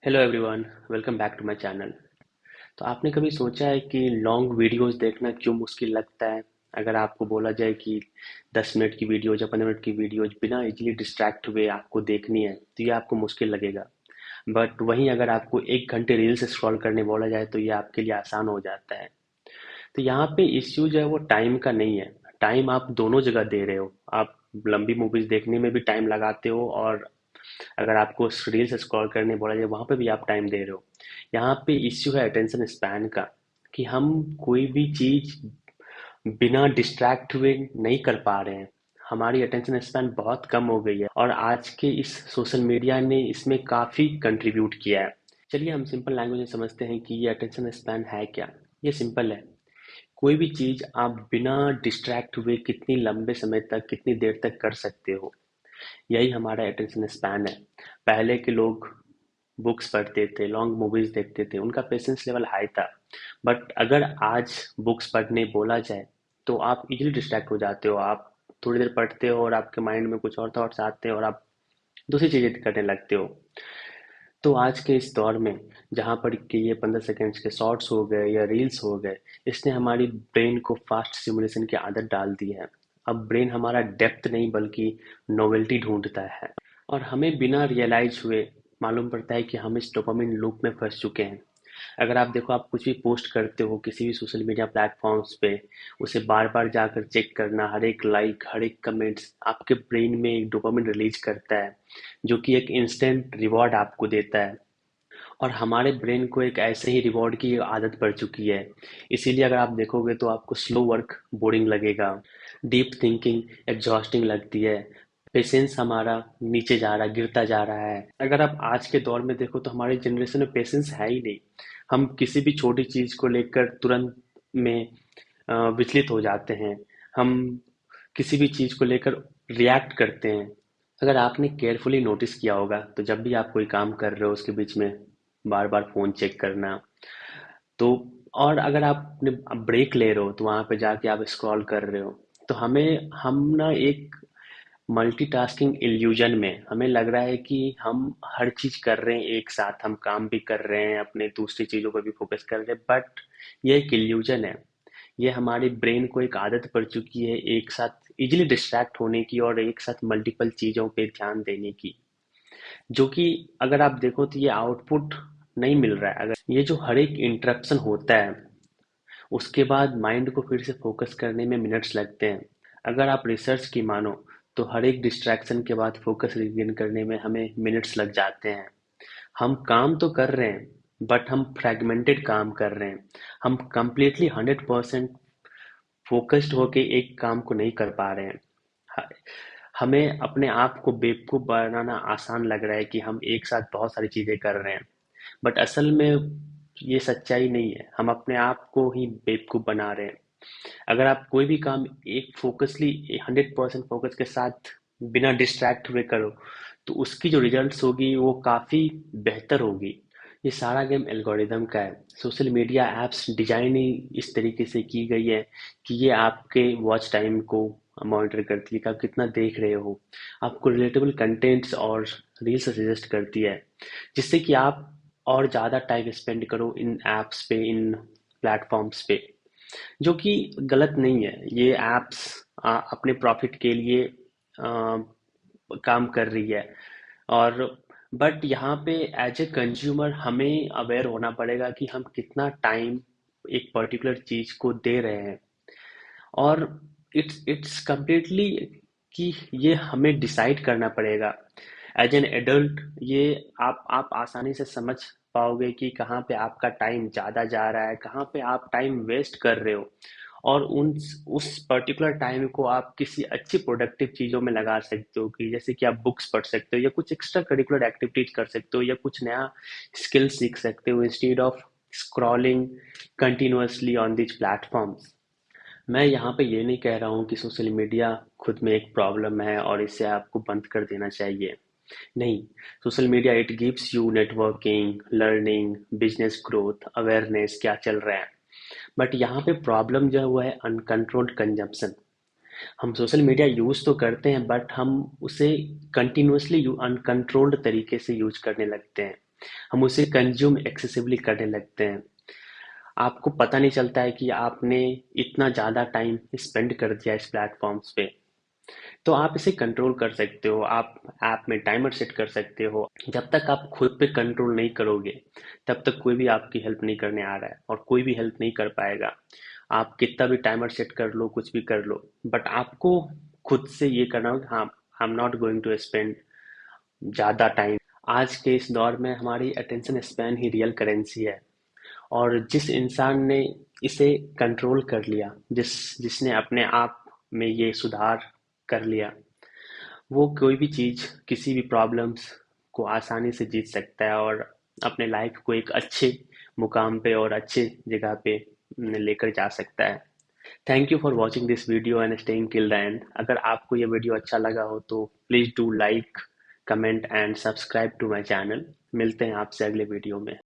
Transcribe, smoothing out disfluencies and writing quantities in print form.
Hello everyone, welcome back to my channel. तो आपने कभी सोचा है कि लॉन्ग वीडियोस देखना क्यों मुश्किल लगता है? अगर आपको बोला जाए कि 10 मिनट की वीडियो या 15 मिनट की वीडियो बिना इजीली डिस्ट्रैक्ट हुए आपको देखनी है तो ये आपको मुश्किल लगेगा। बट वहीं अगर आपको 1 घंटे रील्स स्क्रॉल करने बोला जाए तो ये आपके लिए आसान हो जाता है। तो यहाँ पे इश्यू जो है वो टाइम का नहीं है। टाइम आप दोनों जगह दे रहे हो। आप लंबी मूवीज देखने में भी टाइम लगाते हो और अगर आपको रील्स स्क्रॉल करने बोला जाए वहां पे भी आप टाइम दे रहे हो। यहाँ पे इश्यू है अटेंशन स्पैन का, कि हम कोई भी चीज बिना डिस्ट्रैक्ट हुए नहीं कर पा रहे हैं। हमारी अटेंशन स्पैन बहुत कम हो गई है और आज के इस सोशल मीडिया ने इसमें काफी कंट्रीब्यूट किया है। चलिए हम सिंपल लैंग्वेज में समझते हैं कि ये अटेंशन स्पैन है क्या। ये सिंपल है। कोई भी चीज आप बिना डिस्ट्रैक्ट हुए कितनी लंबे समय तक कितनी देर तक कर सकते हो, यही हमारा अटेंशन स्पैन है। पहले के लोग बुक्स पढ़ते थे, लॉन्ग मूवीज देखते थे, उनका पेशेंस लेवल हाई था। बट अगर आज बुक्स पढ़ने बोला जाए तो आप इजीली डिस्ट्रैक्ट हो जाते हो। आप थोड़ी देर पढ़ते हो और आपके माइंड में कुछ और थॉट्स आते हैं और आप दूसरी चीजें करने लगते हो। तो आज के इस दौर में जहाँ पर कि ये 15 सेकेंड्स के शॉर्ट्स हो गए या रील्स हो गए, इसने हमारी ब्रेन को फास्ट स्टिमुलेशन की आदत डाल दी है। अब ब्रेन हमारा डेप्थ नहीं बल्कि नोवेल्टी ढूंढता है और हमें बिना रियलाइज हुए मालूम पड़ता है कि हम इस डोपामिन लूप में फंस चुके हैं। अगर आप देखो, आप कुछ भी पोस्ट करते हो किसी भी सोशल मीडिया प्लेटफॉर्म्स पे, उसे बार बार जाकर चेक करना, हर एक लाइक हर एक कमेंट्स आपके ब्रेन में एक डोपामिन रिलीज करता है, जो कि एक इंस्टेंट रिवॉर्ड आपको देता है। और हमारे ब्रेन को एक ऐसे ही रिवॉर्ड की आदत पड़ चुकी है। इसीलिए अगर आप देखोगे तो आपको स्लो वर्क बोरिंग लगेगा, डीप थिंकिंग एग्जॉस्टिंग लगती है, पेशेंस हमारा नीचे जा रहा है, गिरता जा रहा है। अगर आप आज के दौर में देखो तो हमारी जनरेशन में पेशेंस है ही नहीं। हम किसी भी छोटी चीज को लेकर तुरंत में विचलित हो जाते हैं। हम किसी भी चीज को लेकर रिएक्ट करते हैं। अगर आपने केयरफुली नोटिस किया होगा तो जब भी आप कोई काम कर रहे हो उसके बीच में बार बार फोन चेक करना, तो और अगर आप ब्रेक ले रहे हो तो वहां पे जाके आप स्क्रॉल कर रहे हो, तो हम ना एक मल्टीटास्किंग इल्यूजन में हमें लग रहा है कि हम हर चीज कर रहे हैं एक साथ। हम काम भी कर रहे हैं, अपने दूसरी चीजों पर भी फोकस कर रहे हैं, बट ये एक इल्यूजन है। ये हमारे ब्रेन को एक आदत पड़ चुकी है एक साथ इजीली डिस्ट्रैक्ट होने की और एक साथ मल्टीपल चीजों पे ध्यान देने की, जो कि अगर आप देखो तो ये आउटपुट नहीं मिल रहा है। अगर ये जो हर एक इंटरप्शन होता है उसके बाद माइंड को फिर से फोकस करने में मिनट्स लगते हैं। अगर आप रिसर्च की मानो तो हर एक डिस्ट्रैक्शन के बाद फोकस रिगेन करने में हमें मिनट्स लग जाते हैं। हम काम तो कर रहे हैं बट हम फ्रेगमेंटेड काम कर रहे हैं। हम कंप्लीटली 100% फोकस्ड होके एक काम को नहीं कर पा रहे हैं। ह- हमें अपने आप को बेवकूफ बनाना आसान लग रहा है कि हम एक साथ बहुत सारी चीजें कर रहे हैं, बट असल में ये सच्चाई नहीं है। हम अपने आप को ही बेवकूफ बना रहे हैं। अगर आप कोई भी काम एक फोकसली 100% फोकस के साथ बिना डिस्ट्रैक्ट हुए करो तो उसकी जो रिजल्ट्स होगी वो काफी बेहतर होगी। ये सारा गेम एल्गोरिदम का है। सोशल मीडिया एप्स डिजाइन ही इस तरीके से की गई है कि ये आपके वॉच टाइम को मॉनिटर करती है कि आप कितना देख रहे हो। आपको रिलेटेबल कंटेंट्स और रील्स सजेस्ट करती है, जिससे कि आप और ज़्यादा टाइम स्पेंड करो इन एप्स पे, इन प्लेटफॉर्म्स पे, जो कि गलत नहीं है। ये एप्स अपने प्रॉफिट के लिए काम कर रही है। और बट यहाँ पे एज ए कंज्यूमर हमें अवेयर होना पड़ेगा कि हम कितना टाइम एक पर्टिकुलर चीज को दे रहे हैं। और इट्स इट्स कम्प्लीटली कि ये हमें डिसाइड करना पड़ेगा एज एन एडल्ट। ये आप आसानी से समझ पाओगे कि कहाँ पे आपका टाइम ज़्यादा जा रहा है, कहाँ पे आप टाइम वेस्ट कर रहे हो, और उस पर्टिकुलर टाइम को आप किसी अच्छी प्रोडक्टिव चीज़ों में लगा सकते हो, कि जैसे कि आप बुक्स पढ़ सकते हो या कुछ एक्स्ट्रा करिकुलर एक्टिविटीज कर सकते हो या कुछ नया स्किल सीख सकते हो instead of scrolling continuously on this platforms. मैं यहाँ पे ये नहीं कह रहा हूँ कि सोशल मीडिया खुद में एक प्रॉब्लम है और इसे आपको बंद कर देना चाहिए। नहीं, social media it gives you networking, learning, business growth, awareness क्या चल रहा है। बट यहाँ पे प्रॉब्लम जो है वो है अनकंट्रोल्ड कंजम्पशन। हम सोशल मीडिया यूज तो करते हैं बट हम उसे कंटिन्यूअसली अनकंट्रोल्ड तरीके से यूज करने लगते हैं। हम उसे कंज्यूम एक्सेसिवली करने लगते हैं। आपको पता नहीं चलता है कि आपने इतना ज़्यादा टाइम स्पेंड कर दिया इस प्लेटफॉर्म्स पे। तो आप इसे कंट्रोल कर सकते हो, आप ऐप में टाइमर सेट कर सकते हो। जब तक आप खुद पे कंट्रोल नहीं करोगे, तब तक कोई भी आपकी हेल्प नहीं करने आ रहा है और कोई भी हेल्प नहीं कर पाएगा। आप कितना भी टाइमर सेट कर लो, कुछ भी कर लो, बट आपको खुद से ये करना होगा, हाँ, I am not going to spend ज़्यादा टाइम। आज के इस दौर में हमारी अटेंशन स्पैन ही रियल करेंसी है। और जिस इंसान ने इसे कंट्रोल कर लिया, जिसने अपने आप में ये सुधार कर लिया, वो कोई भी चीज़, किसी भी प्रॉब्लम्स को आसानी से जीत सकता है और अपने लाइफ को एक अच्छे मुकाम पे और अच्छे जगह पे लेकर जा सकता है। Thank you for watching this video and staying till the end. अगर आपको ये वीडियो अच्छा लगा हो तो please do like, comment and subscribe to my channel. मिलते हैं आपसे अगले वीडियो में।